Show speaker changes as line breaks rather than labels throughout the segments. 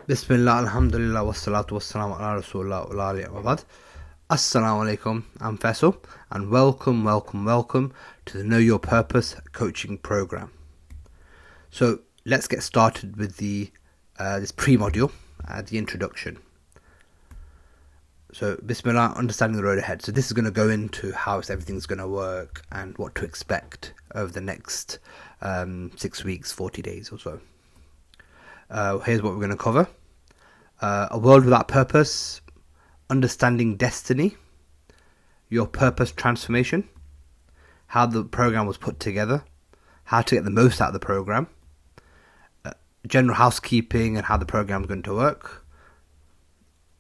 Bismillah, alhamdulillah, wassalatu wassalamu ala rasulullah wa ala alihi wa ba'd. Assalamu alaikum, I'm Faisal, and welcome to the Know Your Purpose coaching program. So let's get started with this pre-module, the introduction. So Bismillah, understanding the road ahead. So this is going to go into how everything's going to work and what to expect over the next 6 weeks, 40 days or so. Here's what we're going to cover. A world without purpose, understanding destiny, your purpose transformation, how the program was put together, how to get the most out of the program, general housekeeping and how the program is going to work.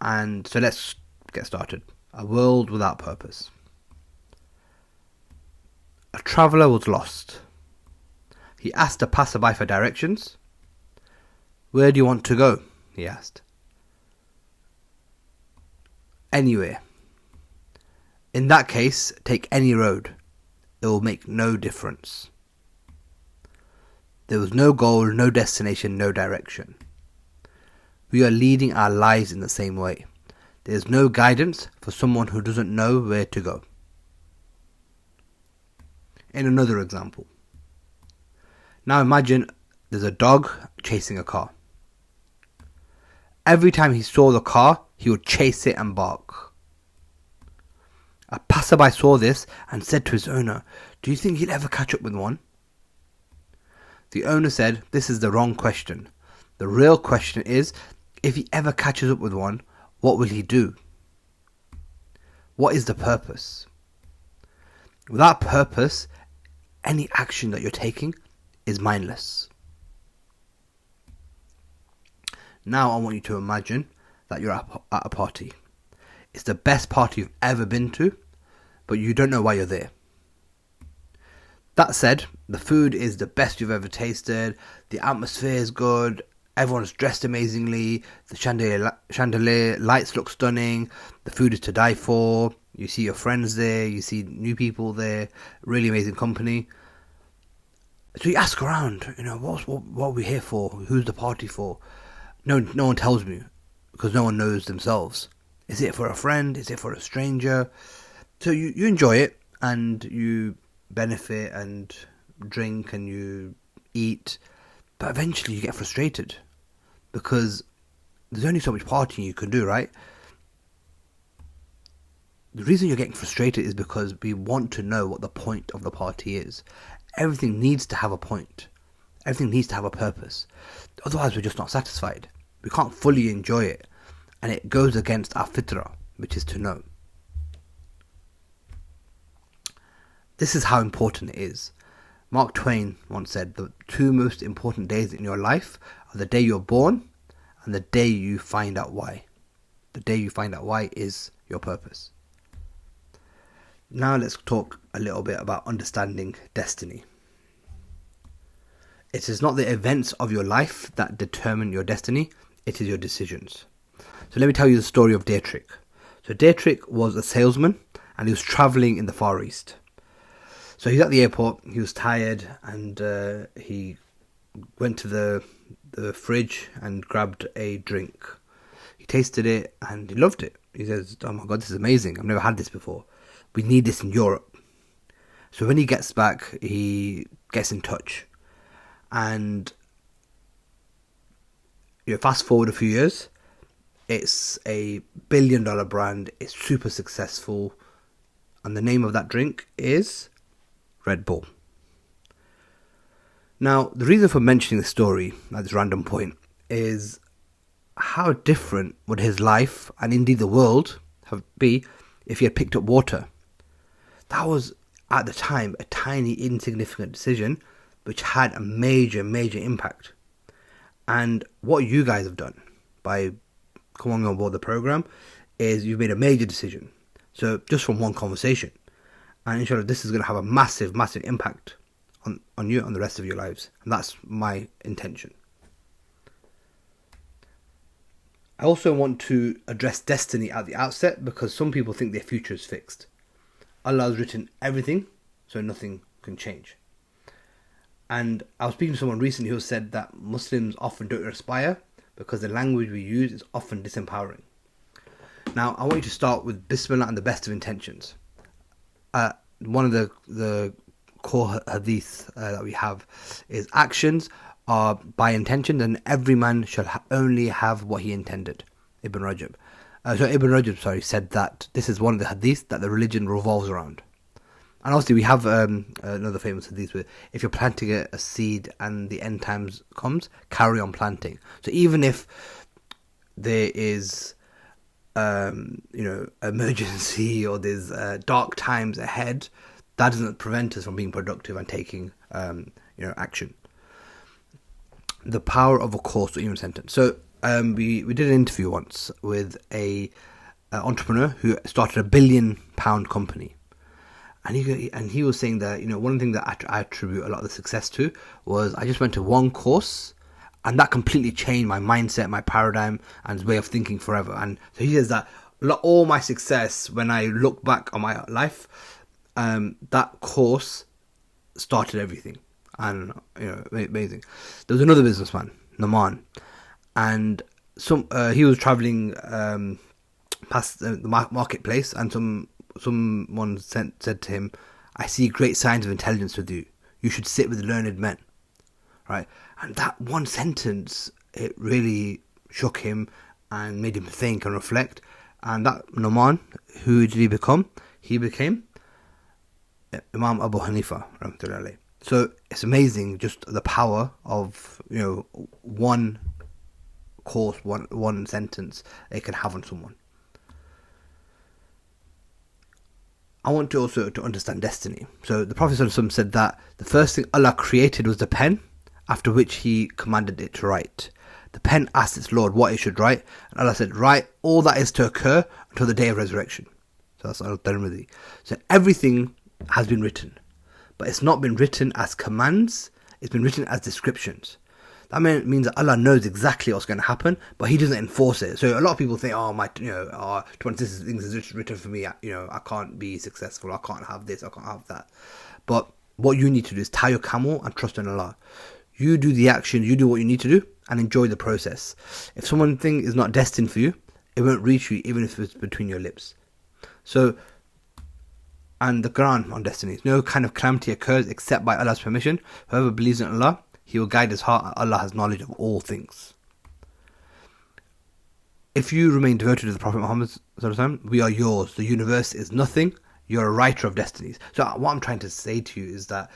And so let's get started. A world without purpose. A traveller was lost. He asked a passerby for directions. "Where do you want to go?" he asked. "Anywhere." "In that case, take any road. It will make no difference." There was no goal, no destination, no direction. We are leading our lives in the same way. There is no guidance for someone who doesn't know where to go. In another example. Now imagine there's a dog chasing a car. Every time he saw the car, he would chase it and bark. A passerby saw this and said to his owner, "Do you think he'll ever catch up with one?" The owner said, "This is the wrong question. The real question is, if he ever catches up with one, what will he do? What is the purpose?" Without purpose, any action that you're taking is mindless. Now I want you to imagine that you're at a party. It's the best party you've ever been to, but you don't know why you're there. That said, the food is the best you've ever tasted, the atmosphere is good, everyone's dressed amazingly, the chandelier lights look stunning, the food is to die for, you see your friends there, you see new people there, really amazing company. So you ask around, what are we here for? Who's the party for? No one tells me, because no one knows themselves. Is it for a friend? Is it for a stranger? So you enjoy it, and you benefit and drink and you eat, but eventually you get frustrated, because there's only so much partying you can do, right? The reason you're getting frustrated is because we want to know what the point of the party is. Everything needs to have a point. Everything needs to have a purpose. Otherwise, we're just not satisfied. We can't fully enjoy it. And it goes against our fitrah, which is to know. This is how important it is. Mark Twain once said, "The two most important days in your life are the day you're born and the day you find out why." The day you find out why is your purpose. Now let's talk a little bit about understanding destiny. It is not the events of your life that determine your destiny, it is your decisions. So let me tell you the story of Dietrich. So Dietrich was a salesman and he was travelling in the Far East. So he's at the airport, he was tired, and he went to the fridge and grabbed a drink. He tasted it and he loved it. He says, "Oh my God, this is amazing. I've never had this before. We need this in Europe." So when he gets back, he gets in touch. And fast forward a few years, it's a $1 billion brand. It's super successful. And the name of that drink is Red Bull. Now, the reason for mentioning the story at this random point is how different would his life, and indeed the world, be if he had picked up water. That was, at the time, a tiny, insignificant decision which had a major impact. And what you guys have done by coming on board the program is you've made a major decision. So just from one conversation. And inshallah, this is going to have a massive impact on you and the rest of your lives. And that's my intention. I also want to address destiny at the outset, because some people think their future is fixed. Allah has written everything, so nothing can change. And I was speaking to someone recently who said that Muslims often don't aspire because the language we use is often disempowering. Now, I want you to start with Bismillah and the best of intentions. One of the core hadith that we have is actions are by intention, and every man shall only have what he intended. Ibn Rajab. Ibn Rajab, said that this is one of the hadiths that the religion revolves around. And obviously we have another famous hadith where if you're planting a seed and the end times comes, carry on planting. So even if there is emergency or there's dark times ahead, that doesn't prevent us from being productive and taking action. The power of a course or even sentence. So we did an interview once with a entrepreneur who started £1 billion company, and he was saying that one of the things that I attribute a lot of the success to was I just went to one course, and that completely changed my mindset, my paradigm, and way of thinking forever. And so he says that all my success, when I look back on my life, that course started everything. And amazing. There was another businessman, Naman, and he was traveling past the marketplace, and someone said to him, "I see great signs of intelligence with you. You should sit with learned men." Right? And that one sentence, it really shook him and made him think and reflect. And that Naman, who did he become? He became Imam Abu Hanifa, rahmatullahi alayhi. So it's amazing just the power of one course, one sentence it can have on someone. I want to also to understand destiny. So the Prophet ﷺ said that the first thing Allah created was the pen, after which he commanded it to write. The pen asked its Lord what it should write, and Allah said, "Write all that is to occur until the day of resurrection." So that's al-Tirmidhi. So everything has been written, but it's not been written as commands, it's been written as descriptions. That means that Allah knows exactly what's going to happen, but He doesn't enforce it. So a lot of people think, things is written for me, I can't be successful, I can't have this, I can't have that. But what you need to do is tie your camel and trust in Allah. You do the action, you do what you need to do, and enjoy the process. If something is not destined for you, it won't reach you, even if it's between your lips. So, and the Quran on destiny. No kind of calamity occurs except by Allah's permission. Whoever believes in Allah, He will guide his heart. Allah has knowledge of all things. If you remain devoted to the Prophet Muhammad, we are yours. The universe is nothing. You're a writer of destinies. So what I'm trying to say to you is that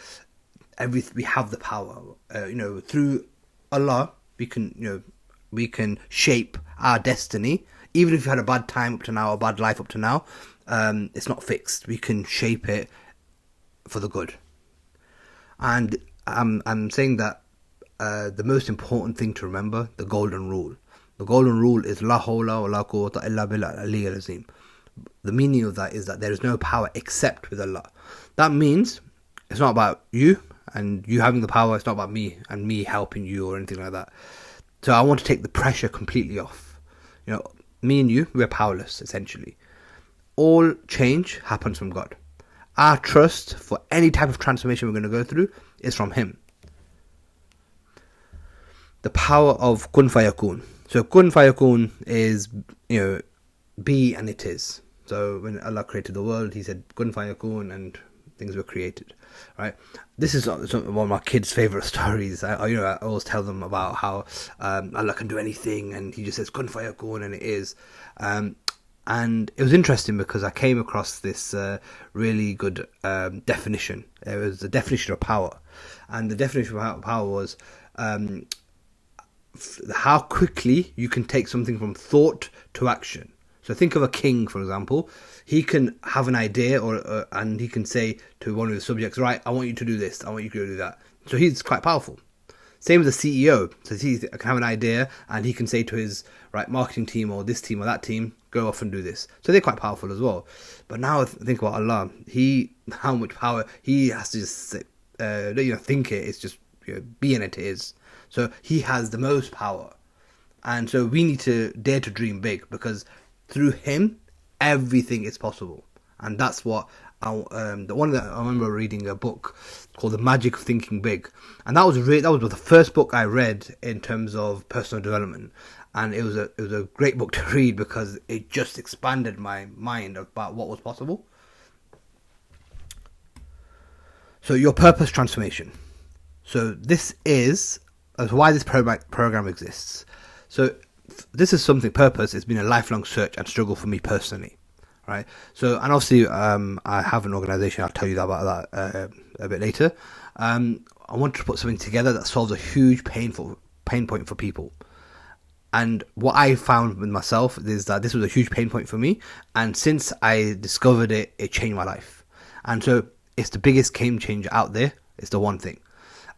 we have the power. Through Allah, we can shape our destiny. Even if you had a bad time up to now, a bad life up to now, it's not fixed. We can shape it for the good. And I'm saying that the most important thing to remember, the golden rule. The golden rule is La hawla wa la quwwata illa billah al-aliyyil azim. The meaning of that is that there is no power except with Allah. That means it's not about you and you having the power. It's not about me and me helping you or anything like that. So I want to take the pressure completely off. Me and you, we're powerless essentially. All change happens from God. Our trust for any type of transformation we're going to go through is from Him. The power of kun fayakun. So kun fayakun is, be and it is. So when Allah created the world, He said kun fayakun and things were created, right? This is one of my kids' favorite stories. I always tell them about how Allah can do anything, and He just says kun fayakun and it is. And it was interesting because I came across this really good definition. It was the definition of power. And the definition of power was how quickly you can take something from thought to action. So think of a king, for example. He can have an idea and he can say to one of his subjects, right, I want you to do this, I want you to do that. So he's quite powerful. Same with the CEO. So he can have an idea and he can say to his marketing team or this team or that team, go off and do this. So they're quite powerful as well. But now think about Allah. How much power He has to just say, think it. It's just be and it is. So He has the most power. And so we need to dare to dream big, because through Him, everything is possible. And that's what I remember reading a book called The Magic of Thinking Big, and that was the first book I read in terms of personal development, and it was a great book to read because it just expanded my mind about what was possible. So your purpose transformation. So this is why this program exists. So this is something, purpose, it's been a lifelong search and struggle for me personally, right? So, and obviously I have an organization, I'll tell you about that a bit later. I wanted to put something together that solves a huge pain point for people. And what I found with myself is that this was a huge pain point for me, and since I discovered it, it changed my life. And so it's the biggest game changer out there. It's the one thing.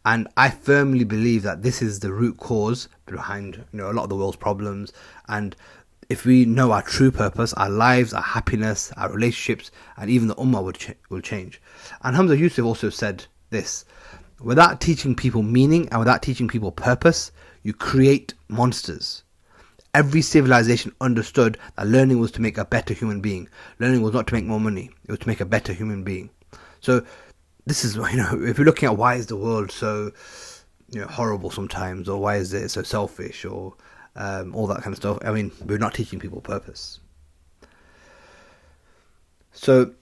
And I firmly believe that this is the root cause behind, a lot of the world's problems. And if we know our true purpose, our lives, our happiness, our relationships, and even the ummah will change. And Hamza Yusuf also said this: without teaching people meaning and without teaching people purpose, you create monsters. Every civilization understood that learning was to make a better human being. Learning was not to make more money. It was to make a better human being. So this is, if you're looking at why is the world so, horrible sometimes, or why is it so selfish, or all that kind of stuff. I mean, we're not teaching people purpose. So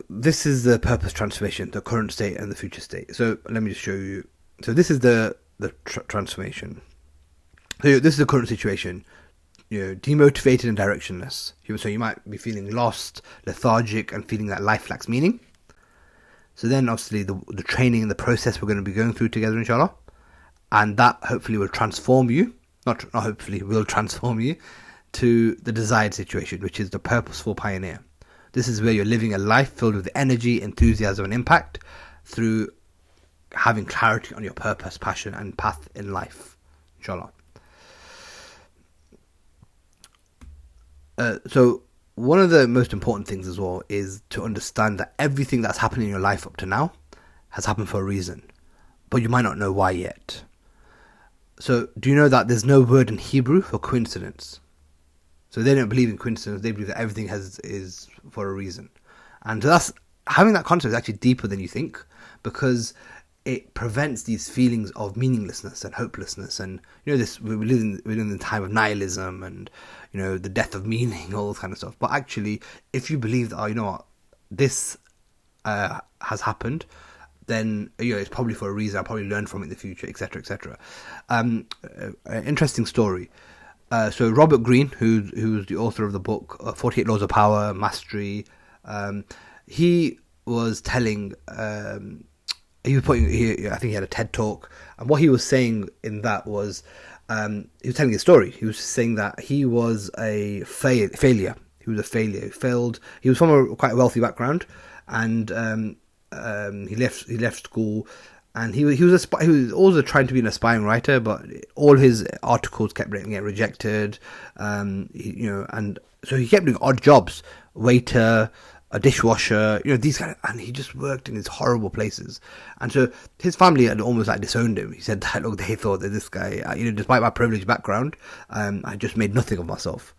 this is the purpose transformation, the current state and the future state. So let me just show you. So this is the transformation. So this is the current situation. Demotivated and directionless. So you might be feeling lost, lethargic, and feeling that life lacks meaning. So then obviously the training and the process we're going to be going through together, inshallah, and that hopefully will transform you, not hopefully, will transform you to the desired situation, which is the purposeful pioneer. This is where you're living a life filled with energy, enthusiasm, and impact through having clarity on your purpose, passion, and path in life, inshallah. So one of the most important things as well is to understand that everything that's happened in your life up to now has happened for a reason, but you might not know why yet. So do you know that there's no word in Hebrew for coincidence? So they don't believe in coincidence, they believe that everything is for a reason. And that's, having that concept is actually deeper than you think, because it prevents these feelings of meaninglessness and hopelessness, and we live in the time of nihilism and the death of meaning, all this kind of stuff. But actually, if you believe that this has happened, then it's probably for a reason. I'll probably learn from it in the future, etc., etc. Interesting story. So Robert Greene, who's the author of the book 48 Laws of Power, Mastery, he was telling. I think he had a TED talk, and what he was saying in that was, he was telling a story. He was saying that he was a failure. He was a failure. He failed. He was from a quite wealthy background, and he left school, and he was also trying to be an aspiring writer, but all his articles kept getting rejected. And so he kept doing odd jobs, waiter, a dishwasher, these kind of, and he just worked in these horrible places. And so his family had almost disowned him. He said that, look, they thought that this guy, despite my privileged background, I just made nothing of myself.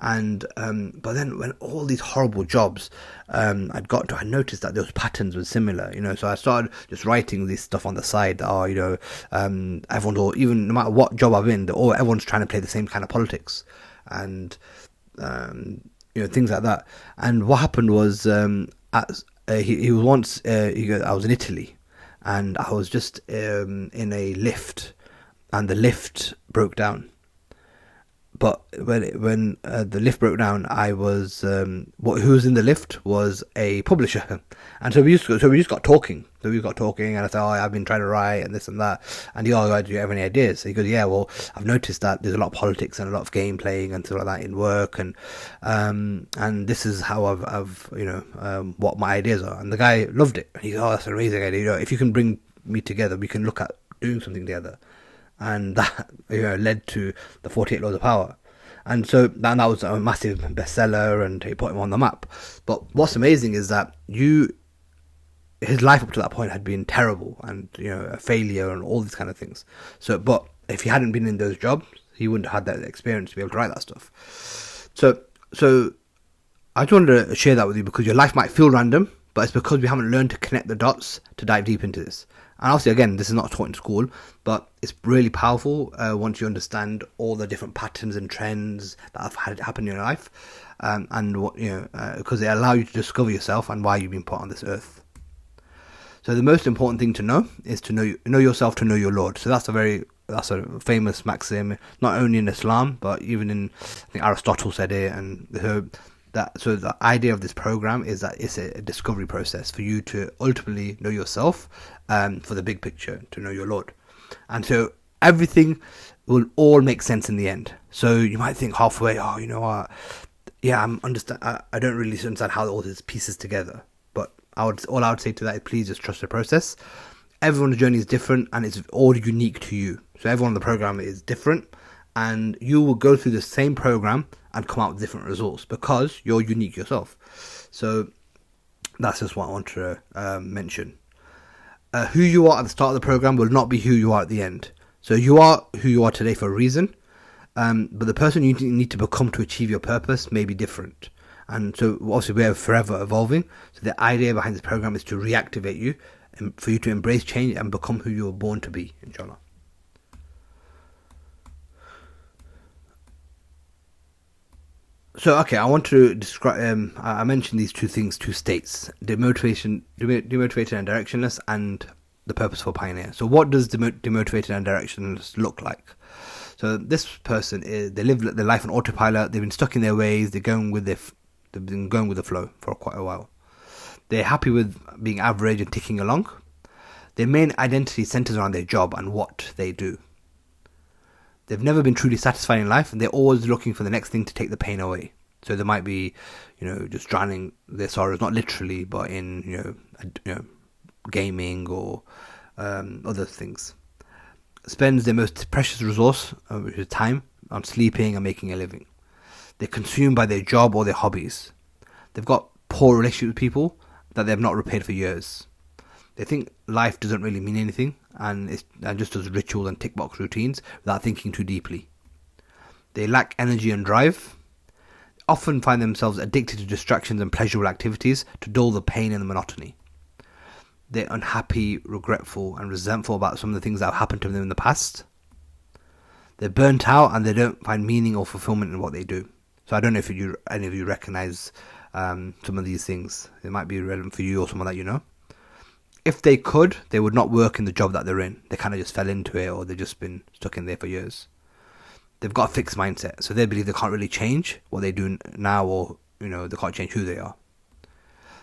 And but then when all these horrible jobs I'd got to, I noticed that those patterns were similar, so I started just writing this stuff on the side that everyone's all, even no matter what job I'm in, everyone's trying to play the same kind of politics, and things like that. And what happened was, he was once, I was in Italy, and I was just in a lift, and the lift broke down. But when the lift broke down, I was who was in the lift was a publisher, and so we just got talking. And I said, I've been trying to write and this and that. And he goes, do you have any ideas? So he goes, yeah, well, I've noticed that there's a lot of politics and a lot of game playing and stuff like that in work, and this is how I've what my ideas are. And the guy loved it. And he goes, that's an amazing idea. If you can bring me together, we can look at doing something together. And that led to the 48 Laws of Power. And so that was a massive bestseller, and he put him on the map. But what's amazing is that his life up to that point had been terrible, and a failure and all these kind of things. So, but if he hadn't been in those jobs, he wouldn't have had that experience to be able to write that stuff. So I just wanted to share that with you, because your life might feel random, but it's because we haven't learned to connect the dots to dive deep into this. And obviously, again, this is not taught in school, but it's really powerful once you understand all the different patterns and trends that have had happen in your life, and what because they allow you to discover yourself and why you've been put on this earth. So the most important thing to know is to know yourself to know your Lord. So that's a famous maxim, not only in Islam but even in, I think Aristotle said it, and so the idea of this program is that it's a discovery process for you to ultimately know yourself, for the big picture, to know your Lord. And so everything will all make sense in the end. So you might think halfway, oh, you know what, yeah, I don't really understand how all these pieces together. But all I would say to that is, please just trust the process. Everyone's journey is different and it's all unique to you. So everyone on the program is different, and you will go through the same program and come out with different results because you're unique yourself. So that's just what I want to mention. Who you are at the start of the program will not be who you are at the end. So you are who you are today for a reason, but the person you need to become to achieve your purpose may be different. And so obviously we are forever evolving. So the idea behind this program is to reactivate you and for you to embrace change and become who you were born to be, inshallah. So, okay, I want to describe. I mentioned these two states: demotivated and directionless, and the purposeful pioneer. So, what does demotivated and directionless look like? So, this person they live their life on autopilot. They've been stuck in their ways. They've been going with the flow for quite a while. They're happy with being average and ticking along. Their main identity centers around their job and what they do. They've never been truly satisfied in life, and they're always looking for the next thing to take the pain away. So they might be, just drowning their sorrows, not literally, but in, gaming or other things. Spends their most precious resource, which is time, on sleeping and making a living. They're consumed by their job or their hobbies. They've got poor relationships with people that they've not repaid for years. They think life doesn't really mean anything, and just does ritual and tick box routines without thinking too deeply. They lack energy and drive. Often find themselves addicted to distractions and pleasurable activities to dull the pain and the monotony. They're unhappy, regretful, and resentful about some of the things that have happened to them in the past. They're burnt out and they don't find meaning or fulfillment in what they do. So I don't know if any of you recognize some of these things. It might be relevant for you or someone that you know. If they could, they would not work in the job that they're in. They kind of just fell into it, or they've just been stuck in there for years. They've got a fixed mindset, so they believe they can't really change what they do now, or they can't change who they are.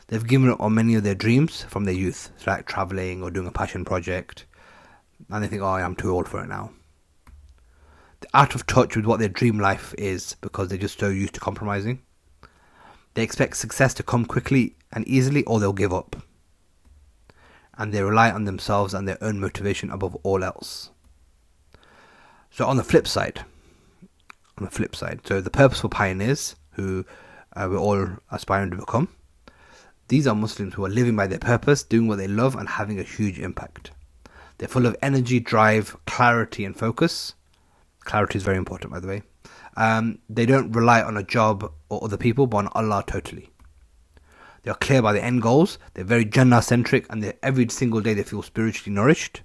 They've given up on many of their dreams from their youth, so like traveling or doing a passion project, and they think, oh, I'm too old for it now. They're out of touch with what their dream life is because they're just so used to compromising. They expect success to come quickly and easily, or they'll give up. And they rely on themselves and their own motivation above all else. So on the flip side, so the purposeful pioneers, who we're all aspiring to become, these are Muslims who are living by their purpose, doing what they love and having a huge impact. They're full of energy, drive, clarity and focus. Clarity is very important, by the way. They don't rely on a job or other people, but on Allah totally. They are clear by their end goals. They're very Jannah-centric, and every single day they feel spiritually nourished.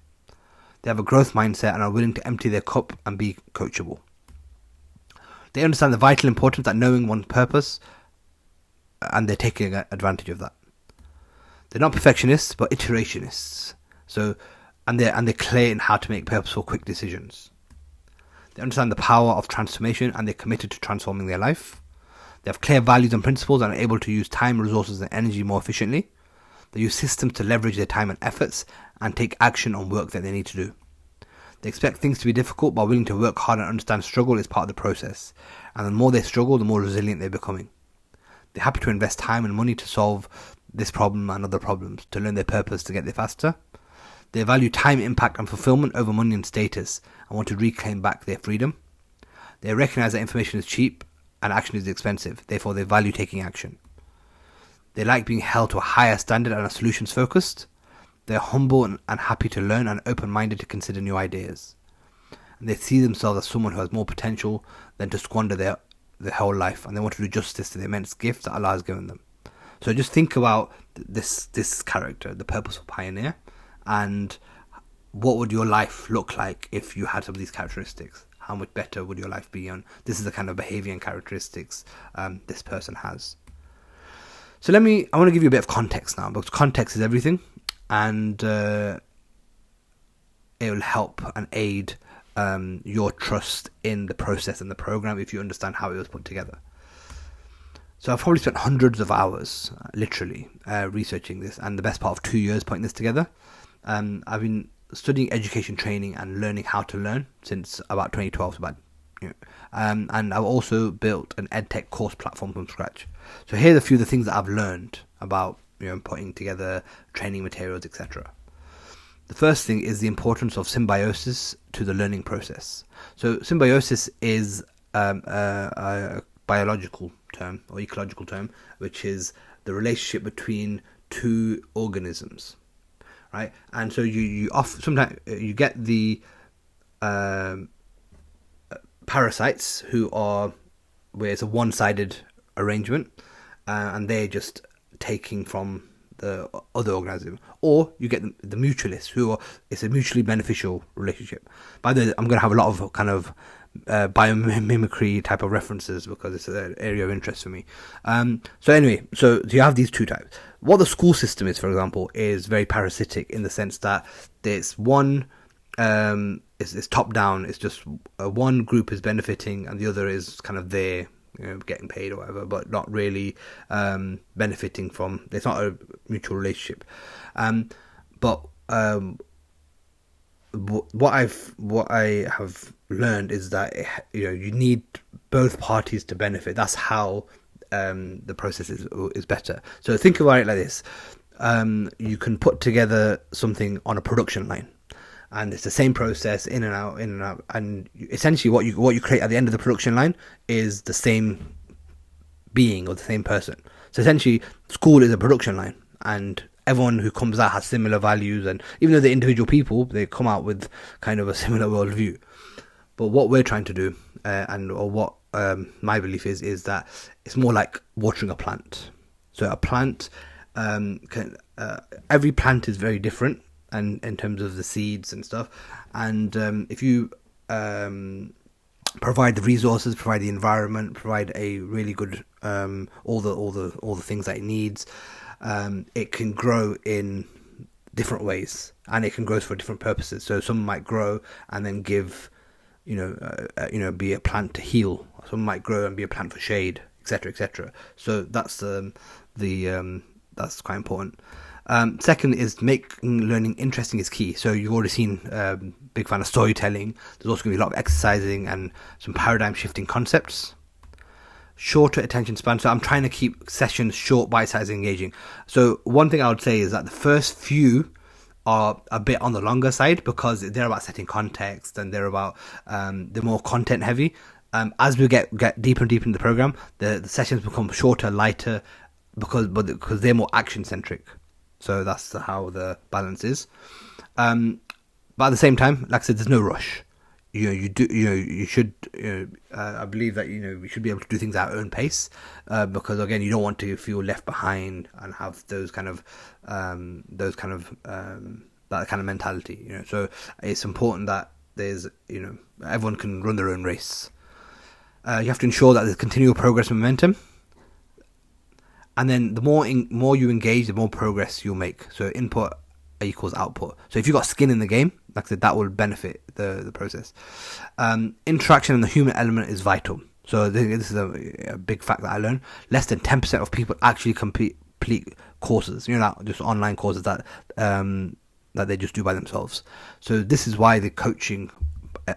They have a growth mindset and are willing to empty their cup and be coachable. They understand the vital importance of knowing one's purpose, and they're taking advantage of that. They're not perfectionists, but iterationists. And they're clear in how to make purposeful, quick decisions. They understand the power of transformation, and they're committed to transforming their life. They have clear values and principles and are able to use time, resources and energy more efficiently. They use systems to leverage their time and efforts and take action on work that they need to do. They expect things to be difficult but are willing to work hard and understand struggle is part of the process. And the more they struggle, the more resilient they're becoming. They're happy to invest time and money to solve this problem and other problems, to learn their purpose to get there faster. They value time, impact and fulfillment over money and status and want to reclaim back their freedom. They recognize that information is cheap and action is expensive, therefore they value taking action. They like being held to a higher standard and are solutions focused. They're humble and happy to learn and open-minded to consider new ideas. And they see themselves as someone who has more potential than to squander their whole life, and they want to do justice to the immense gift that Allah has given them. So just think about this character, the purposeful pioneer, and what would your life look like if you had some of these characteristics? How much better would your life be? On this is the kind of behavior and characteristics this person has. So I want to give you a bit of context now, because context is everything, and it will help and aid your trust in the process and the program if you understand how it was put together. So I've probably spent hundreds of hours, literally, researching this, and the best part of 2 years putting this together. I've been studying education training and learning how to learn since about 2012, and I've also built an edtech course platform from scratch. So here are a few of the things that I've learned about putting together training materials, etc. The first thing is the importance of symbiosis to the learning process. So symbiosis is a biological term or ecological term, which is the relationship between two organisms. Right, and so sometimes you get the parasites where it's a one-sided arrangement, and they're just taking from the other organism, or you get the mutualists it's a mutually beneficial relationship. By the way, I'm going to have a lot of kind of biomimicry type of references because it's an area of interest for me. So you have these two types. What the school system is, for example, is very parasitic in the sense that there's one, it's top down. It's just one group is benefiting and the other is kind of there, getting paid or whatever, but not really benefiting from. It's not a mutual relationship. But what I have learned is that you need both parties to benefit. That's how the process is better. So think about it like this: you can put together something on a production line, and it's the same process in and out, and essentially what you create at the end of the production line is the same being or the same person. So essentially, school is a production line, and everyone who comes out has similar values, and even though they're individual people, they come out with kind of a similar worldview. But what we're trying to do, or what my belief is that it's more like watering a plant. So a plant, every plant is very different, and in terms of the seeds and stuff. And if you provide the resources, provide the environment, provide a really good all the things that it needs, it can grow in different ways, and it can grow for different purposes. So some might grow and then give, be a plant to heal. Some might grow and be a plant for shade, etc., etc. So that's that's quite important. Second is making learning interesting is key. So you've already seen big fan of storytelling. There's also going to be a lot of exercising and some paradigm shifting concepts. Shorter attention span. So I'm trying to keep sessions short, bite-sized, engaging. So one thing I would say is that the first few are a bit on the longer side because they're about setting context and they're about they're more content heavy. As we get deeper and deeper in the program, the sessions become shorter, lighter, because they're more action centric. So that's how the balance is. But at the same time, like I said, there's no rush. You should. I believe that we should be able to do things at our own pace, because again, you don't want to feel left behind and have that kind of mentality. So it's important that there's everyone can run their own race. You have to ensure that there's continual progress and momentum, and then the more you engage, the more progress you'll make. So input equals output. So if you've got skin in the game, like I said, that will benefit the process. Interaction and the human element is vital. So this is a big fact that I learned. Less than 10% of people actually complete courses, just online courses that they just do by themselves. So this is why the coaching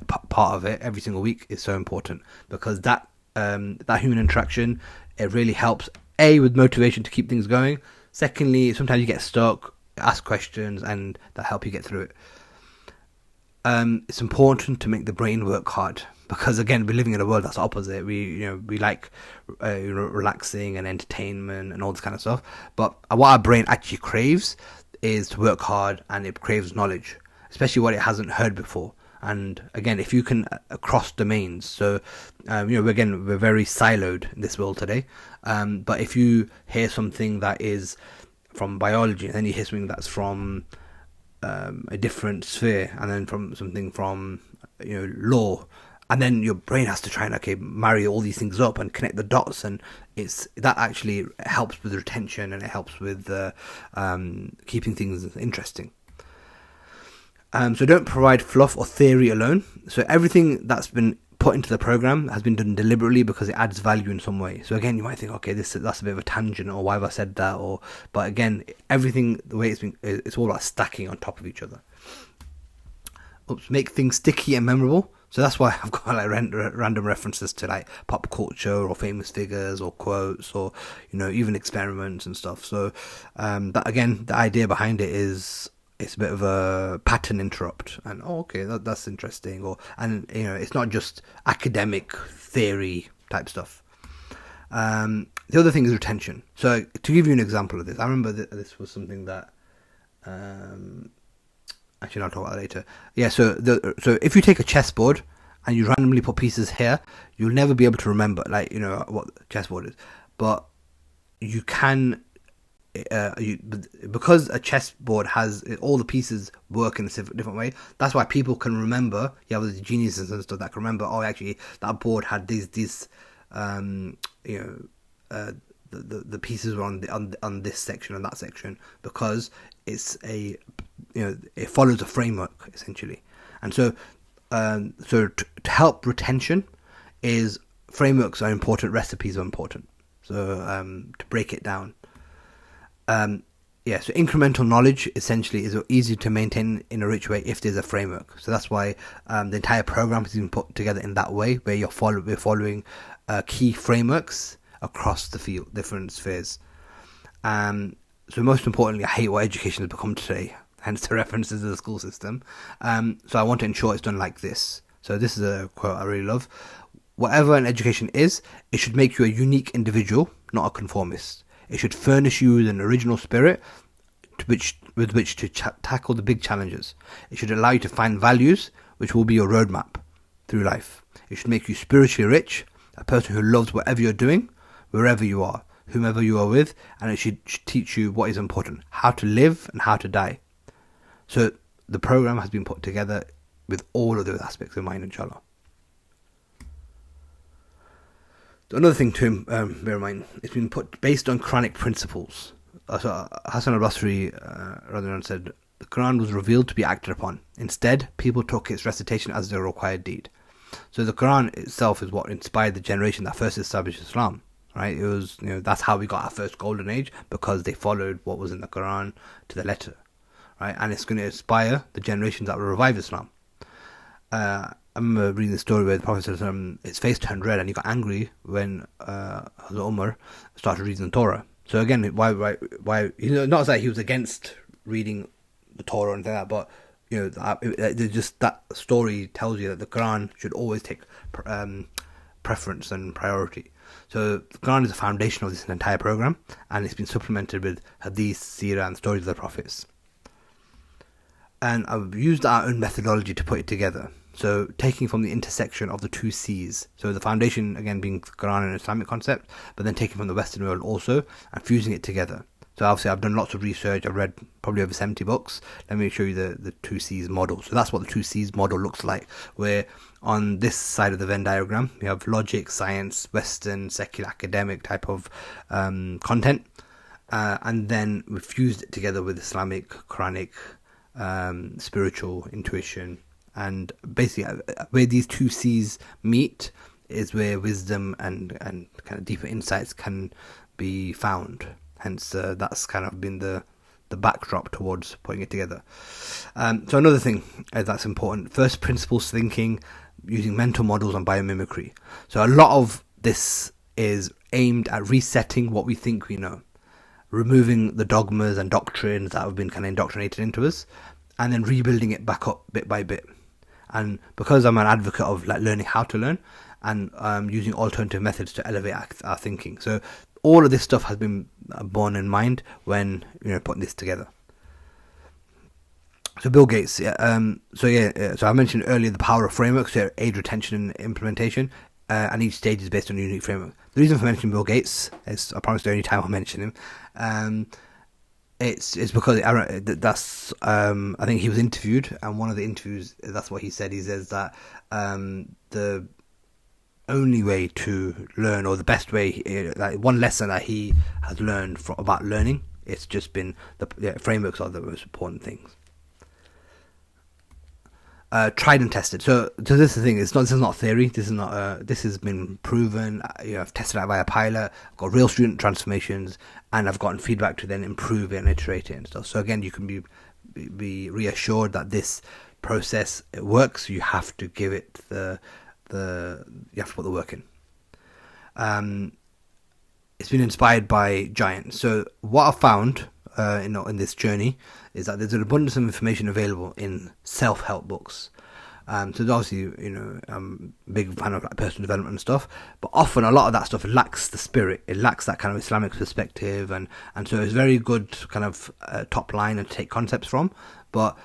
part of it every single week is so important, because that human interaction, it really helps with motivation to keep things going. Secondly, sometimes you get stuck, ask questions, and that help you get through it. It's important to make the brain work hard, because again, we're living in a world that's opposite. We like relaxing and entertainment and all this kind of stuff, but what our brain actually craves is to work hard, and it craves knowledge, especially what it hasn't heard before. And again, if you can across domains, so we're very siloed in this world today. But if you hear something that is from biology, and then you hear something that's from a different sphere, and then from something from law, and then your brain has to try and marry all these things up and connect the dots, and that actually helps with retention, and it helps with keeping things interesting. So don't provide fluff or theory alone. So everything that's been put into the program has been done deliberately because it adds value in some way. So again, you might think, okay, that's a bit of a tangent, or why have I said that? But again, everything, the way it's all about stacking on top of each other. Make things sticky and memorable. So that's why I've got like random references to like pop culture or famous figures or quotes or even experiments and stuff. So that, again, the idea behind it is it's a bit of a pattern interrupt, and that's interesting. It's not just academic theory type stuff. The other thing is retention. So to give you an example of this, I remember this was something that actually I'll talk about that later. Yeah, so if you take a chessboard and you randomly put pieces here, you'll never be able to remember what chessboard is, but you can. Because a chessboard has all the pieces work in a different way, that's why people can remember. You have the geniuses and stuff that can remember, actually that board had these the pieces were on this section and that section, because it's it follows a framework essentially. And so to help retention, is frameworks are important, recipes are important. So to break it down, so incremental knowledge essentially is easy to maintain in a rich way if there's a framework. So that's why the entire program has been put together in that way, where we're following key frameworks across the field, different spheres. So most importantly, I hate what education has become today, hence the references to the school system. So I want to ensure it's done like this. So this is a quote I really love. Whatever an education is, it should make you a unique individual, not a conformist. It should furnish you with an original spirit with which to tackle the big challenges. It should allow you to find values which will be your roadmap through life. It should make you spiritually rich, a person who loves whatever you're doing, wherever you are, whomever you are with, and it should teach you what is important, how to live and how to die. So the program has been put together with all of those aspects in mind, inshallah. Another thing to bear in mind, it's been put based on Quranic principles. So Hassan al-Basri said, the Quran was revealed to be acted upon. Instead, people took its recitation as their required deed. So the Quran itself is what inspired the generation that first established Islam, right? It was, that's how we got our first golden age, because they followed what was in the Quran to the letter, right? And it's going to inspire the generations that will revive Islam. I remember reading the story where the Prophet said his face turned red and he got angry when Hazrat Umar started reading the Torah. So again, why? Not that he was against reading the Torah or anything like that, but just that story tells you that the Quran should always take preference and priority. So the Quran is the foundation of this entire program, and it's been supplemented with hadith, seerah, and stories of the prophets. And I've used our own methodology to put it together. So taking from the intersection of the two C's. So the foundation, again, being the Quran and Islamic concept, but then taking from the Western world also, and fusing it together. So obviously I've done lots of research. I've read probably over 70 books. Let me show you the two C's model. So that's what the two C's model looks like, where on this side of the Venn diagram, we have logic, science, Western, secular, academic type of content. And then we've fused it together with Islamic, Quranic, spiritual, intuition. And basically, where these two C's meet is where wisdom and kind of deeper insights can be found. Hence, that's kind of been the backdrop towards putting it together. So another thing that's important, first principles thinking, using mental models and biomimicry. So a lot of this is aimed at resetting what we think we know, removing the dogmas and doctrines that have been kind of indoctrinated into us, and then rebuilding it back up bit by bit. And because I'm an advocate of learning how to learn and using alternative methods to elevate our thinking, so all of this stuff has been borne in mind when putting this together. So Bill Gates, so I mentioned earlier the power of frameworks to aid retention and implementation, and each stage is based on a unique framework. The reason for mentioning Bill Gates is, I promise, the only time I'll mention him, It's because that's I think he was interviewed, and one of the interviews, that's what he said. He says that the only way to learn, or the best way, like one lesson that he has learned about learning, it's just been the frameworks are the most important things. Tried and tested. So this is the thing. This is not theory. This is not. This has been proven. I've tested it via pilot. I've got real student transformations, and I've gotten feedback to then improve it and iterate it and stuff. So again, you can be reassured that this process, it works. You have to give it you have to put the work in. It's been inspired by giants. So what I've found in this journey is that there's an abundance of information available in self-help books. So obviously, I'm a big fan of like personal development and stuff, but often a lot of that stuff lacks the spirit. It lacks that kind of Islamic perspective, and so it's very good kind of top line and take concepts from. But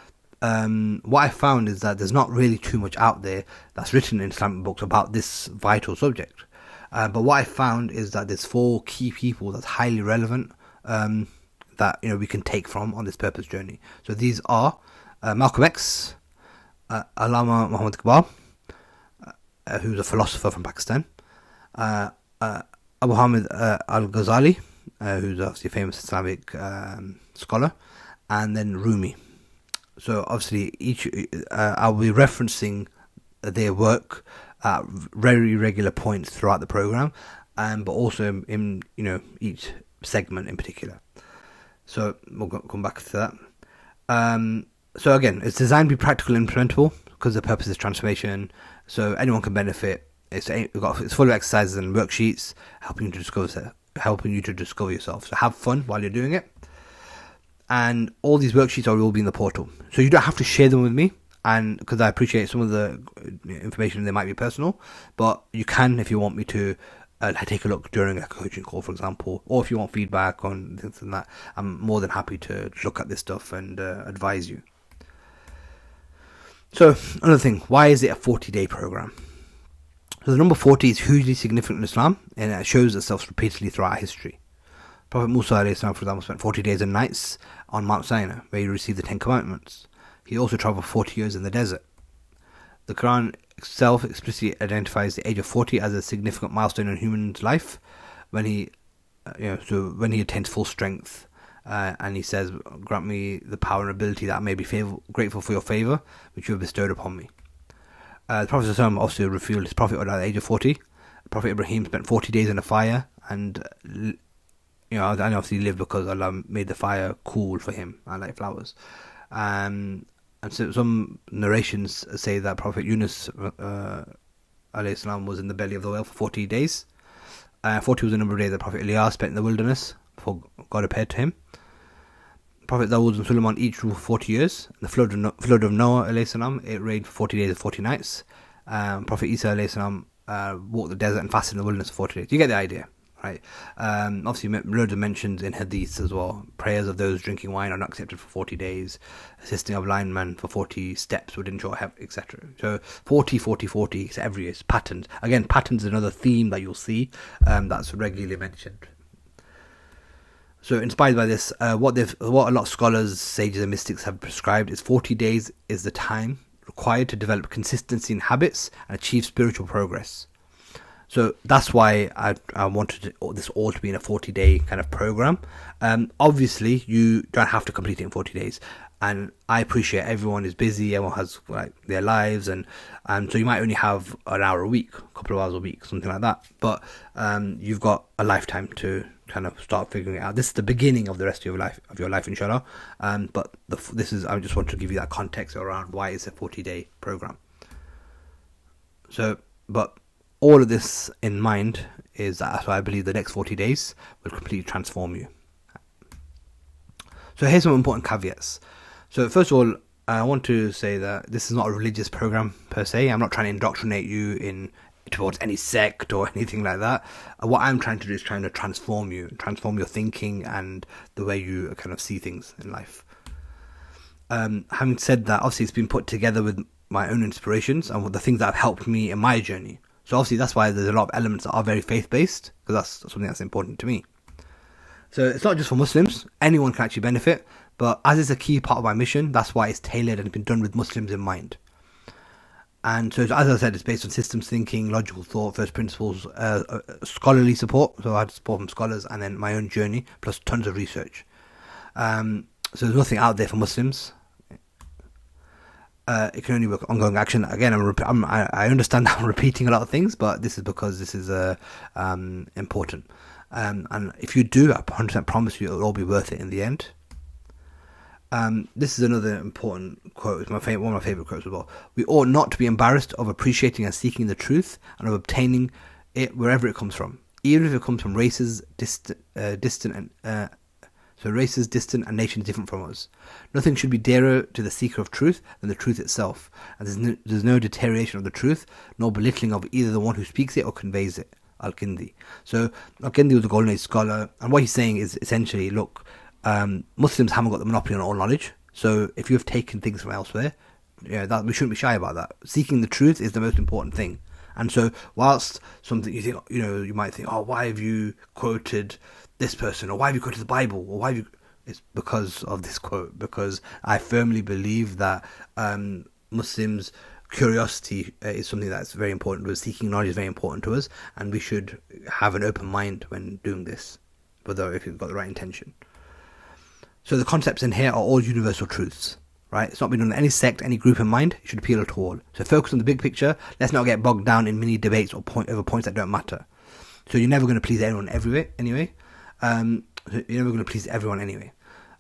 what I found is that there's not really too much out there that's written in Islamic books about this vital subject. But what I found is that there's 4 key people that's highly relevant that we can take from on this purpose journey. So these are Malcolm X, Allama Muhammad Iqbal, who's a philosopher from Pakistan, Abu Hamid al-Ghazali, who's obviously a famous Islamic scholar, and then Rumi. So obviously I'll be referencing their work at very regular points throughout the program, but also in each segment in particular. So we'll come back to that. So again, it's designed to be practical and implementable because the purpose is transformation. So anyone can benefit. It's full of exercises and worksheets helping you to discover yourself. So have fun while you're doing it. And all these worksheets will be in the portal. So you don't have to share them with me, and because I appreciate some of the information, they might be personal, but you can if you want me to take a look during a coaching call, for example, or if you want feedback on this and that. I'm more than happy to look at this stuff and advise you. So another thing, why is it a 40-day program? So the number 40 is hugely significant in Islam, and it shows itself repeatedly throughout history. Prophet Musa, for example, spent 40 days and nights on Mount Sinai, where he received the 10 Commandments. He also travelled 40 years in the desert. The Quran itself explicitly identifies the age of 40 as a significant milestone in a human's life, when he attains full strength, and he says, "Grant me the power and ability that I may be grateful for your favour, which you have bestowed upon me." The Prophet also revealed his prophethood at the age of 40. Prophet Ibrahim spent 40 days in a fire, and and obviously lived because Allah made the fire cool for him, and like flowers. And so some narrations say that Prophet Yunus alayhi salam was in the belly of the whale for 40 days. 40 was the number of days that Prophet Elias spent in the wilderness before God appeared to him. Prophet Dawood and Suleiman each ruled for 40 years. The flood of Noah alayhi salam, it rained for 40 days and 40 nights. Prophet Isa alayhi salam walked the desert and fasted in the wilderness for 40 days. You get the idea, right? Obviously, loads of mentions in hadiths as well. Prayers of those drinking wine are not accepted for 40 days. Assisting a blind man for 40 steps would ensure heaven, etc. So 40, 40, 40, it's every year. It's patterns. Again, patterns is another theme that you'll see that's regularly mentioned. So inspired by this, what a lot of scholars, sages and mystics have prescribed is 40 days is the time required to develop consistency in habits and achieve spiritual progress. So that's why I wanted this all to be in a 40-day kind of program. Obviously, you don't have to complete it in 40 days. And I appreciate everyone is busy, everyone has their lives, and so you might only have an hour a week, a couple of hours a week, something like that. But you've got a lifetime to kind of start figuring it out. This is the beginning of the rest of your life, inshallah. But I just want to give you that context around why it's a 40-day program. So, but all of this in mind is that I believe the next 40 days will completely transform you. So here's some important caveats. So first of all, I want to say that this is not a religious program per se. I'm not trying to indoctrinate you towards any sect or anything like that. What I'm trying to do is trying to transform your thinking and the way you kind of see things in life. Having said that, obviously it's been put together with my own inspirations and with the things that have helped me in my journey. So obviously that's why there's a lot of elements that are very faith-based, because that's something that's important to me. So it's not just for Muslims, anyone can actually benefit, but as it's a key part of my mission, that's why it's tailored and been done with Muslims in mind. And so, as I said, it's based on systems thinking, logical thought, first principles, scholarly support. So I had support from scholars, and then my own journey, plus tons of research. So there's nothing out there for Muslims. It can only work ongoing action. Again, I understand that I'm repeating a lot of things, but this is because this is important. And if you do, I 100% promise you it'll all be worth it in the end. This is another important quote. It's one of my favorite quotes as well. We ought not to be embarrassed of appreciating and seeking the truth and of obtaining it wherever it comes from, even if it comes from races distant and nations different from us. Nothing should be dearer to the seeker of truth than the truth itself, and there's no deterioration of the truth, nor belittling of either the one who speaks it or conveys it. Al-Kindi. So Al-Kindi was a Golden Age scholar, and what he's saying is essentially, look, Muslims haven't got the monopoly on all knowledge. So if you have taken things from elsewhere, that we shouldn't be shy about that. Seeking the truth is the most important thing. And so, whilst something you think, you might think, oh, why have you quoted this person, or why have you quoted the Bible, or why have you? It's because of this quote. Because I firmly believe that Muslims' curiosity is something that's very important to us. Seeking knowledge is very important to us, and we should have an open mind when doing this, whether if you've got the right intention. So the concepts in here are all universal truths, right? It's not been done in any sect, any group in mind. It should appeal to all. So focus on the big picture. Let's not get bogged down in mini debates or over points that don't matter. So you're never going to please everyone anyway. You're never going to please everyone anyway.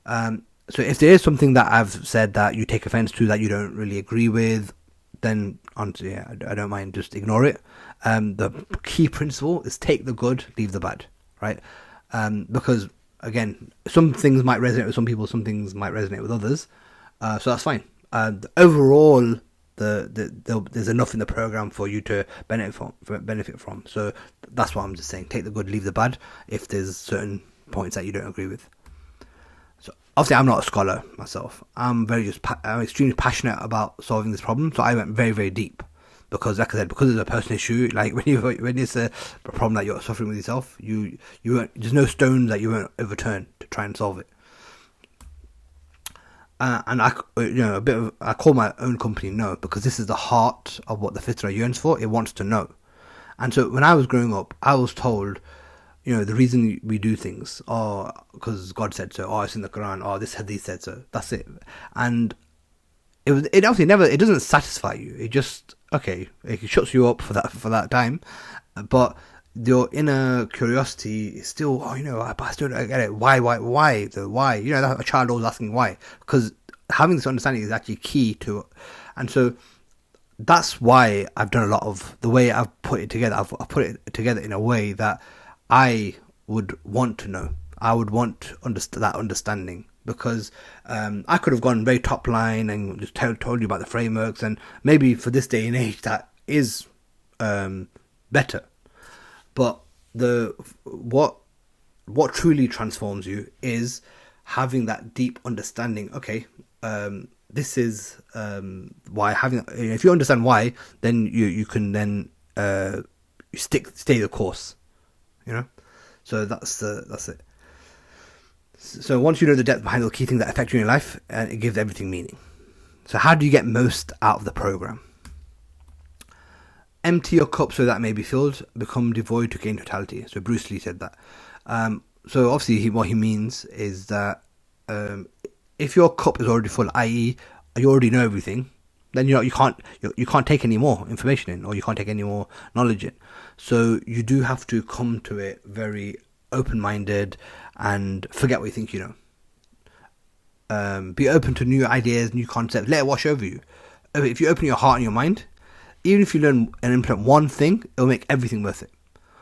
So if there is something that I've said that you take offense to, that you don't really agree with, then honestly, I don't mind, just ignore it. The key principle is take the good, leave the bad, right? Because again, some things might resonate with some people, some things might resonate with others. So that's fine. Overall, there's enough in the program for you to benefit from. So that's what I'm just saying. Take the good, leave the bad. If there's certain points that you don't agree with. So obviously, I'm not a scholar myself. I'm extremely passionate about solving this problem. So I went very, very deep. Because, like I said, because it's a personal issue, like when it's a problem that you're suffering with yourself, you there's no stones that you won't overturn to try and solve it. And I call my own company Know, because this is the heart of what the Fitra yearns for. It wants to know. And so when I was growing up, I was told, the reason we do things, because God said so, it's in the Quran, this hadith said so. That's it. And it obviously it doesn't satisfy you. It just, it shuts you up for that time. But your inner curiosity is still, I still don't get it. Why? That a child always asking why. Because having this understanding is actually key to it. And so that's why I've done a lot of the way I've put it together. I've put it together in a way that I would want to know. I would want that understanding. Because I could have gone very top line and just told you about the frameworks, and maybe for this day and age that is better. But what truly transforms you is having that deep understanding. This is why. If you understand why, then you can then stay the course. So that's it. So once you know the depth behind the key things that affect you in your life, it gives everything meaning. So how do you get most out of the program? Empty your cup so that it may be filled. Become devoid to gain totality. So Bruce Lee said that. So obviously what he means is that if your cup is already full, i.e. you already know everything, then you can't take any more information in, or you can't take any more knowledge in. So you do have to come to it very open-minded and forget what you think you know. Be open to new ideas, new concepts. Let it wash over you. If you open your heart and your mind, even if you learn and implement one thing, it'll make everything worth it.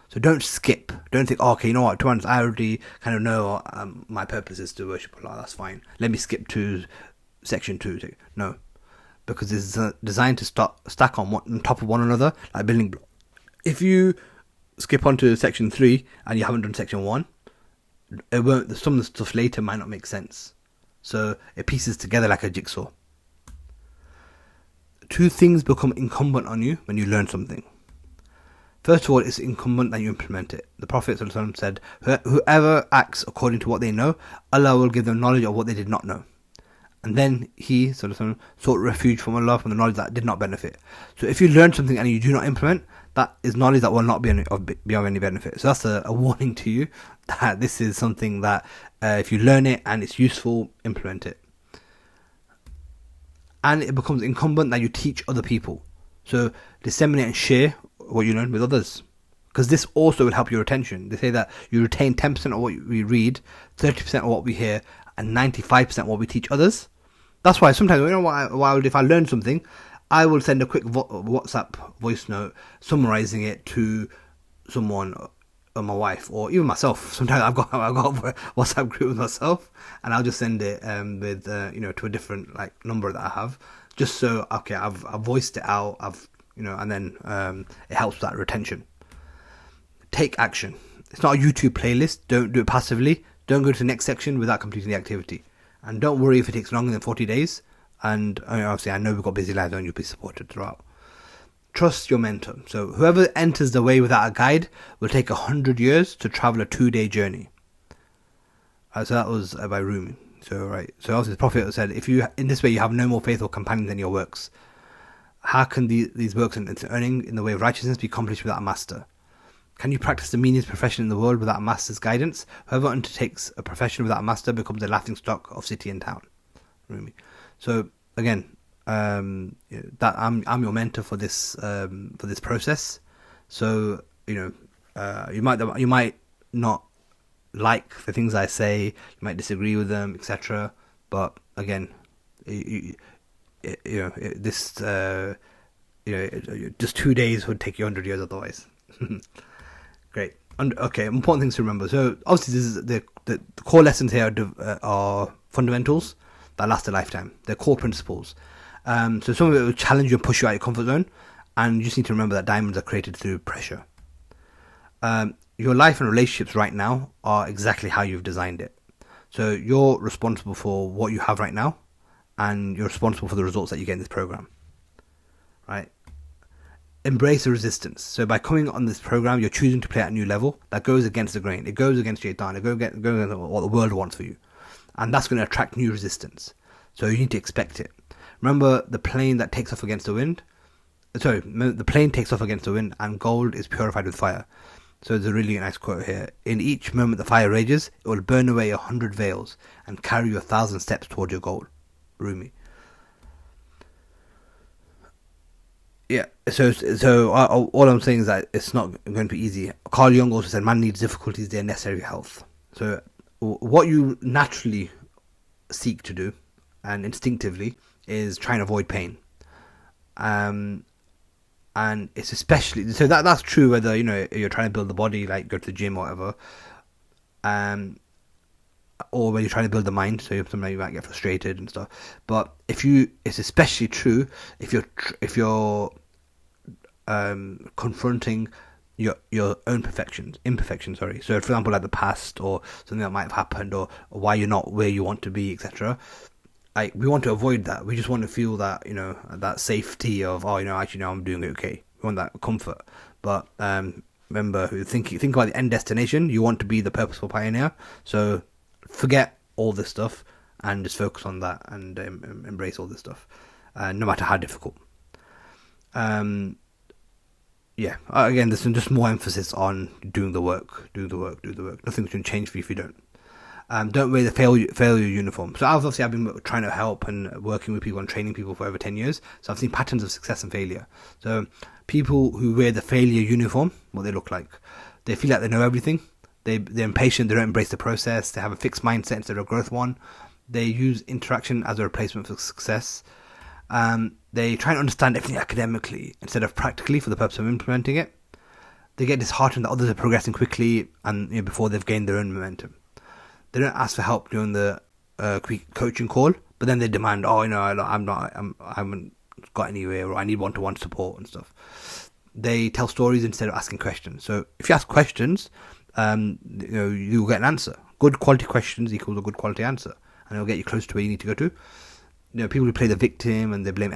So don't skip. Don't think, to be honest, I already kind of know my purpose is to worship Allah. That's fine. Let me skip to section 2. No. Because it's designed to stack on top of one another, like building blocks. If you skip on to section 3 and you haven't done section 1, some of the stuff later might not make sense. So it pieces together like a jigsaw. 2 things become incumbent on you when you learn something. First of all, it's incumbent that you implement it. The Prophet ﷺ said, whoever acts according to what they know, Allah will give them knowledge of what they did not know. And then he ﷺ sought refuge from Allah from the knowledge that did not benefit. So if you learn something and you do not implement, that is knowledge that will not be of any benefit. So that's a warning to you that this is something that if you learn it and it's useful, implement it. And it becomes incumbent that you teach other people. So disseminate and share what you learn with others, because this also will help your retention. They say that you retain 10% of what we read, 30% of what we hear, and 95% what we teach others. That's why sometimes, you know what, if I learn something, I will send a quick WhatsApp voice note summarizing it to someone, or my wife, or even myself. Sometimes I've got a WhatsApp group with myself, and I'll just send it with to a different number that I have, just so I've voiced it out, and then it helps with that retention. Take action. It's not a YouTube playlist. Don't do it passively. Don't go to the next section without completing the activity. And don't worry if it takes longer than 40 days. And obviously, I know we've got busy lives and you'll be supported throughout. Trust your mentor. So whoever enters the way without a guide will take 100 years to travel a 2-day journey. So that was by Rumi. So obviously the Prophet said, if you in this way you have no more faithful companion than your works, how can these works and earning in the way of righteousness be accomplished without a master? Can you practice the meanest profession in the world without a master's guidance? Whoever undertakes a profession without a master becomes a laughingstock of city and town. Rumi. So again, that I'm your mentor for this process. So you might not like the things I say, you might disagree with them, etc. But again, just 2 days would take you 100 years otherwise. Great. Okay, important things to remember. So obviously, this is the core lessons here are fundamentals that last a lifetime. They're core principles. So some of it will challenge you and push you out of your comfort zone, and you just need to remember that diamonds are created through pressure. Your life and relationships right now are exactly how you've designed it. So you're responsible for what you have right now, and you're responsible for the results that you get in this program. Right? Embrace the resistance. So by coming on this program, you're choosing to play at a new level that goes against the grain. It goes against Shaitan. It goes against what the world wants for you. And that's going to attract new resistance. So you need to expect it. Remember the plane that takes off against the wind? The plane takes off against the wind, and gold is purified with fire. So there's a really nice quote here. In each moment the fire rages, it will burn away 100 veils and carry you 1,000 steps towards your goal. Rumi. Yeah, so all I'm saying is that it's not going to be easy. Carl Jung also said, man needs difficulties, they're necessary for health. So what you naturally seek to do, and instinctively, is try and avoid pain. And it's especially, so that's true whether, you're trying to build the body, like go to the gym or whatever, or when you're trying to build the mind, so sometimes you might get frustrated and stuff. But it's especially true if you're confronting your own imperfections. So for example, like the past or something that might have happened, or why you're not where you want to be, etc. We want to avoid that. We just want to feel that that safety of actually I'm doing okay. We want that comfort. But remember, think about the end destination. You want to be the purposeful pioneer. So forget all this stuff and just focus on that and embrace all this stuff, no matter how difficult. Again, there's just more emphasis on doing the work. Nothing's going to change for you if you don't. Don't wear the failure uniform. So I've been trying to help and working with people and training people for over 10 years. So I've seen patterns of success and failure. So people who wear the failure uniform, what they look like, they feel like they know everything. They're impatient. They don't embrace the process. They have a fixed mindset instead of a growth one. They use interaction as a replacement for success. They try and understand everything academically instead of practically for the purpose of implementing it. They get disheartened that others are progressing quickly and before they've gained their own momentum. They don't ask for help during the coaching call, but then they demand, I haven't got anywhere, or I need one-to-one support and stuff. They tell stories instead of asking questions. So if you ask questions, you'll get an answer. Good quality questions equals a good quality answer, and it'll get you close to where you need to go to. People who play the victim and they blame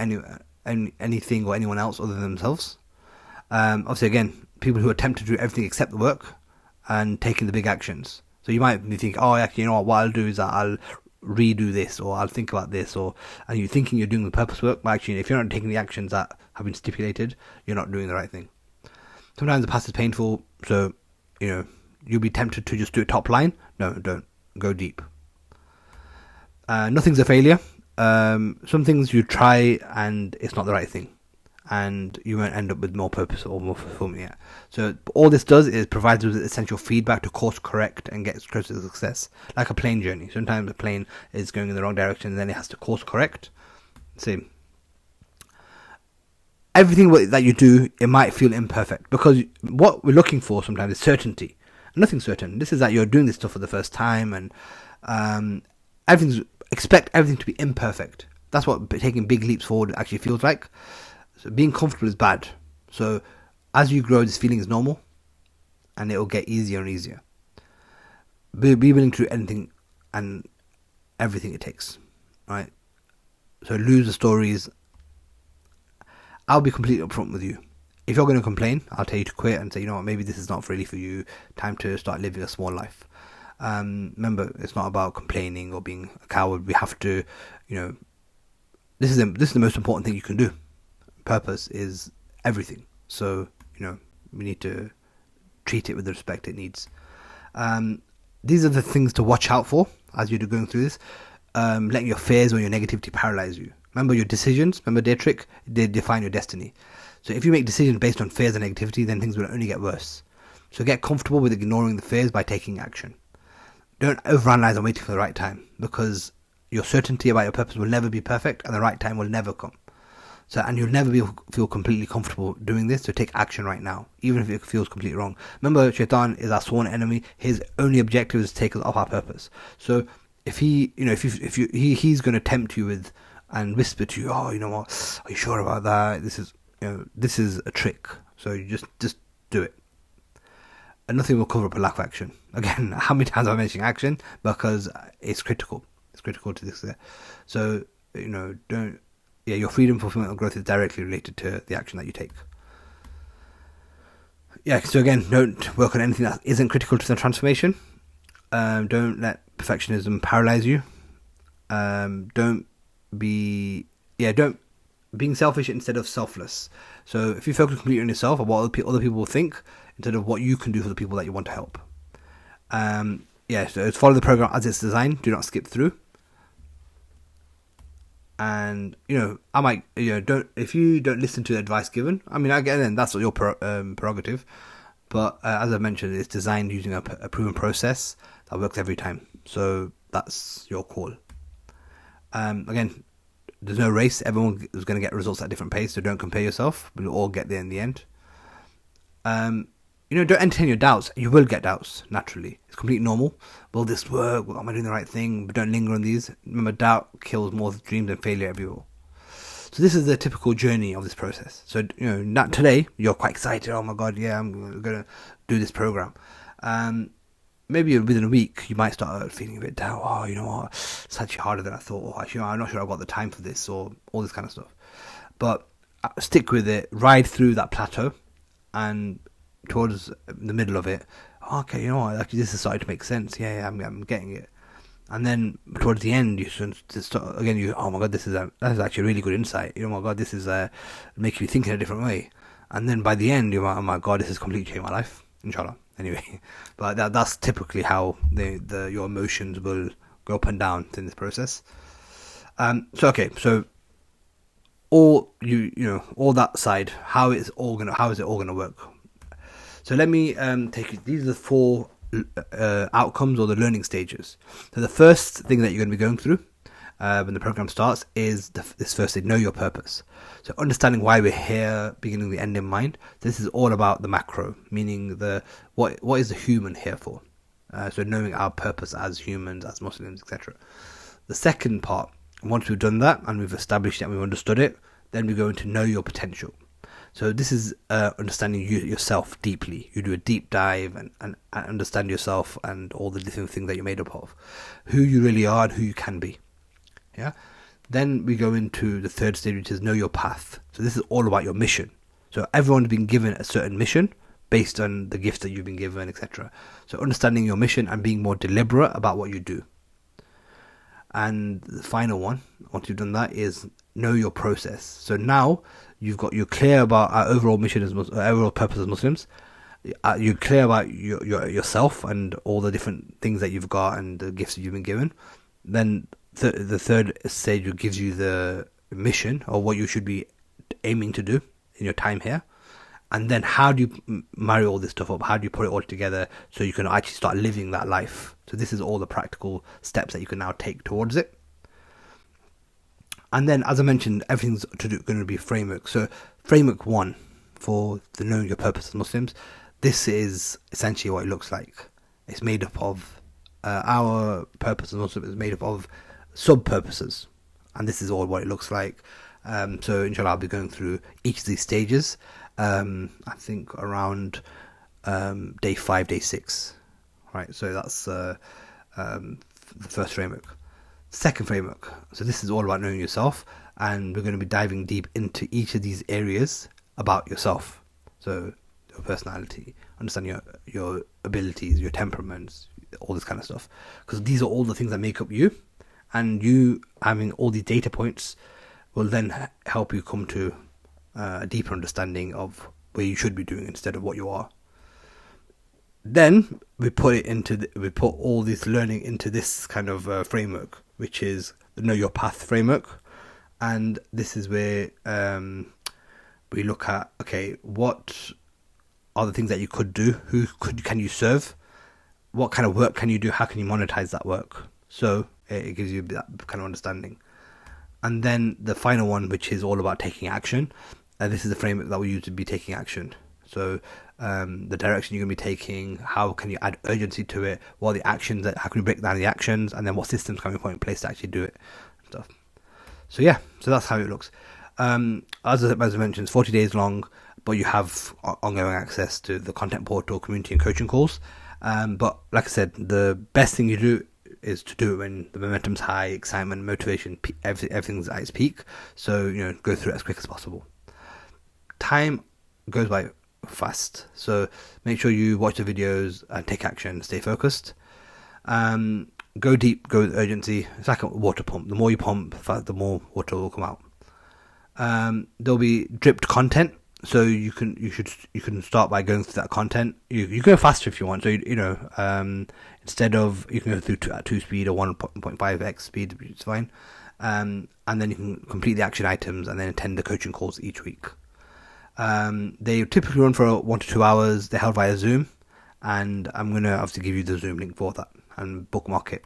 anything or anyone else other than themselves. Obviously, again, people who attempt to do everything except the work and taking the big actions. So you might be thinking, oh, actually, what I'll do is I'll redo this, or I'll think about this, and you're thinking you're doing the purpose work, but actually, if you're not taking the actions that have been stipulated, you're not doing the right thing. Sometimes the past is painful, so, you'll be tempted to just do a top line. No, don't. Go deep. Nothing's a failure. Some things you try and it's not the right thing, and you won't end up with more purpose or more fulfillment yet. So all this does is provides us with essential feedback to course correct and get closer to success, like a plane journey. Sometimes a plane is going in the wrong direction and then it has to course correct. Same. Everything that you do, it might feel imperfect, because what we're looking for sometimes is certainty. Nothing's certain. This is that you're doing this stuff for the first time, and expect everything to be imperfect. That's what taking big leaps forward actually feels like. So being comfortable is bad. So as you grow, this feeling is normal, and it will get easier and easier. Be willing to do anything and everything it takes, right? So lose the stories. I'll be completely upfront with you. If you're going to complain, I'll tell you to quit and say, maybe this is not really for you. Time to start living a small life. Remember, it's not about complaining or being a coward. We have to, this is the most important thing you can do. Purpose is everything. So, we need to treat it with the respect it needs. These are the things to watch out for as you're going through this. Letting your fears or your negativity paralyze you. Remember your decisions. Remember their trick. They define your destiny. So if you make decisions based on fears and negativity, then things will only get worse. So get comfortable with ignoring the fears by taking action. Don't overanalyze and waiting for the right time, because your certainty about your purpose will never be perfect and the right time will never come. And you'll never feel completely comfortable doing this. So take action right now, even if it feels completely wrong. Remember, Shaitan is our sworn enemy. His only objective is to take us off our purpose. So if he's going to tempt you with and whisper to you, oh, you know what? Are you sure about that? This is a trick. So you just do it. And nothing will cover up a lack of action. Again, how many times am I mentioning action? Because it's critical. It's critical to this. So, your freedom, fulfillment, and growth is directly related to the action that you take. Yeah, so again, don't work on anything that isn't critical to the transformation. Don't let perfectionism paralyze you. Being selfish instead of selfless. So if you focus completely on yourself or what other people will think, instead of what you can do for the people that you want to help. So follow the program as it's designed. Do not skip through. And I might if you don't listen to the advice given, again, that's your prerogative. But as I mentioned, it's designed using a proven process that works every time. So that's your call. Again, there's no race. Everyone is going to get results at a different pace, so don't compare yourself. We'll all get there in the end. Don't entertain your doubts. You will get doubts, naturally. It's completely normal. Will this work? Am I doing the right thing? But don't linger on these. Remember, doubt kills more dreams than failure everywhere. So this is the typical journey of this process. So, not today, you're quite excited. Oh my God, yeah, I'm going to do this program. Maybe within a week, you might start feeling a bit down. Oh, you know what? It's actually harder than I thought. Or actually, I'm not sure I've got the time for this, or all this kind of stuff. But stick with it. Ride through that plateau, and towards the middle of it, okay, you know what? Actually, this is starting to make sense. Yeah, I'm getting it. And then towards the end, you start again. Oh my God, that is actually a really good insight. Oh my God, this is making me think in a different way. And then by the end, you're like, oh my God, this has completely changed my life. Inshallah. Anyway, but that's typically how your emotions will go up and down in this process. So all all that side, how is it all gonna work? So let me take you. These are the 4 outcomes or the learning stages. So the first thing that you're going to be going through when the program starts is this first thing: know your purpose. So understanding why we're here, beginning the end in mind. This is all about the macro, meaning what is the human here for. So knowing our purpose as humans, as Muslims, etc. The second part, once we've done that and we've established it and we've understood it, then we go into know your potential. So this is understanding yourself deeply. You do a deep dive and understand yourself and all the different things that you're made up of, who you really are and who you can be. Yeah. Then we go into the third stage, which is know your path. So this is all about your mission. So everyone's been given a certain mission based on the gifts that you've been given, etc. So understanding your mission and being more deliberate about what you do. And the final one, once you've done that, is know your process. So now you're clear about our overall mission as overall purpose as Muslims. You're clear about yourself and all the different things that you've got and the gifts that you've been given. Then the third stage gives you the mission or what you should be aiming to do in your time here. And then how do you marry all this stuff up? How do you put it all together so you can actually start living that life? So this is all the practical steps that you can now take towards it. And then, as I mentioned, everything's going to be framework. So framework 1 for the knowing your purpose as Muslims, this is essentially what it looks like. It's made up of our purpose as Muslims is made up of sub-purposes. And this is all what it looks like. So inshallah, I'll be going through each of these stages. I think around day 5, day 6, right? So that's the first framework. Second framework. So this is all about knowing yourself, and we're going to be diving deep into each of these areas about yourself. So your personality, understanding your abilities, your temperaments, all this kind of stuff, because these are all the things that make up you, and you having all these data points will then help you come to a deeper understanding of where you should be doing instead of what you are. Then we put all this learning into this kind of framework, which is the Know Your Path framework, and this is where we look at, okay, what are the things that you could do? Can you serve? What kind of work can you do? How can you monetize that work? So it gives you that kind of understanding. And then the final one, which is all about taking action. This is the framework that we use to be taking action. So the direction you're going to be taking, how can you add urgency to it, what are the actions, how can you break down the actions, and then what systems can we put in place to actually do it and stuff. So yeah, so that's how it looks. As I mentioned, it's 40 days long, but you have ongoing access to the content portal, community and coaching calls. But like I said, the best thing you do is to do it when the momentum's high, excitement, motivation, everything's at its peak. So, go through it as quick as possible. Time goes by fast, so make sure you watch the videos and take action, stay focused. Go deep, go with urgency. It's like a water pump. The more you pump, the more water will come out. There'll be dripped content, so you can start by going through that content. You go faster if you want. So instead of, you can go through at 2 speed or 1.5x speed, which is fine. And then you can complete the action items and then attend the coaching calls each week. They typically run for 1 to 2 hours. They're held via Zoom, and I'm going to obviously give you the Zoom link for that and bookmark it.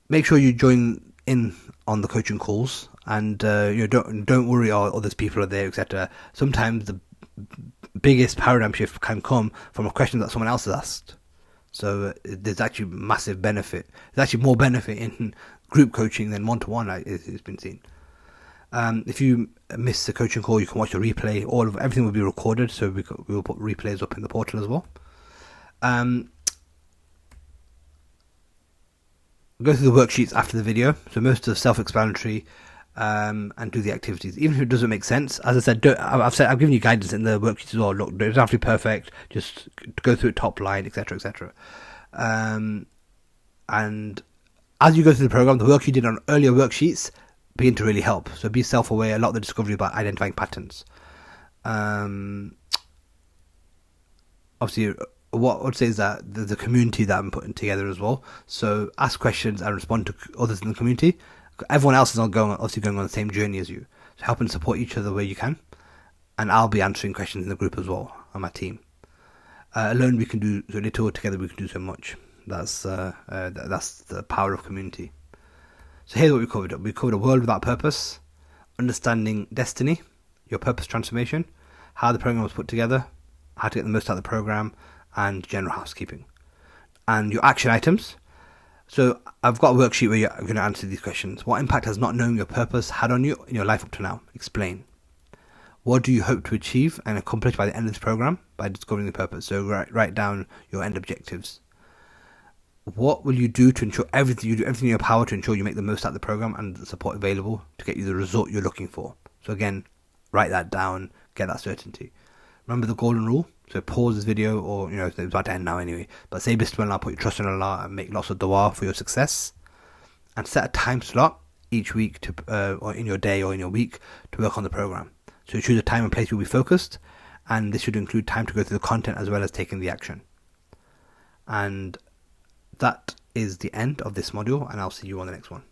Make sure you join in on the coaching calls, and don't worry, there's people are there, etc. Sometimes the biggest paradigm shift can come from a question that someone else has asked. So there's actually massive benefit. There's actually more benefit in group coaching than one-to-one, it's been seen. If you miss the coaching call, you can watch the replay. Everything will be recorded, so we will put replays up in the portal as well. Go through the worksheets after the video, so most are self-explanatory, and do the activities, even if it doesn't make sense. As I said, I've given you guidance in the worksheets as well. Look, it doesn't have to be perfect, just go through it top line, etc, etc. And as you go through the program, the work you did on earlier worksheets begin to really help. So be self-aware. A lot of the discovery about identifying patterns. Obviously, what I would say is that there's a community that I'm putting together as well. So ask questions and respond to others in the community. Everyone else is going on the same journey as you. So help and support each other where you can. And I'll be answering questions in the group as well on my team. Alone we can do so little. Together we can do so much. That's the power of community. So here's what we covered. We covered a world without purpose, understanding destiny, your purpose transformation, how the program was put together, how to get the most out of the program, and general housekeeping. And your action items. So I've got a worksheet where you're going to answer these questions. What impact has not knowing your purpose had on you in your life up to now? Explain. What do you hope to achieve and accomplish by the end of this program by discovering the purpose? So write down your end objectives. What will you do to ensure everything in your power to ensure you make the most out of the program and the support available to get you the result you're looking for? So again, write that down, get that certainty. Remember the golden rule? So pause this video, or it's about to end now anyway. But say Bismillah, put your trust in Allah, and make lots of dua for your success. And set a time slot each week or in your day or in your week to work on the program. So choose a time and place you'll be focused, and this should include time to go through the content as well as taking the action. And that is the end of this module, and I'll see you on the next one.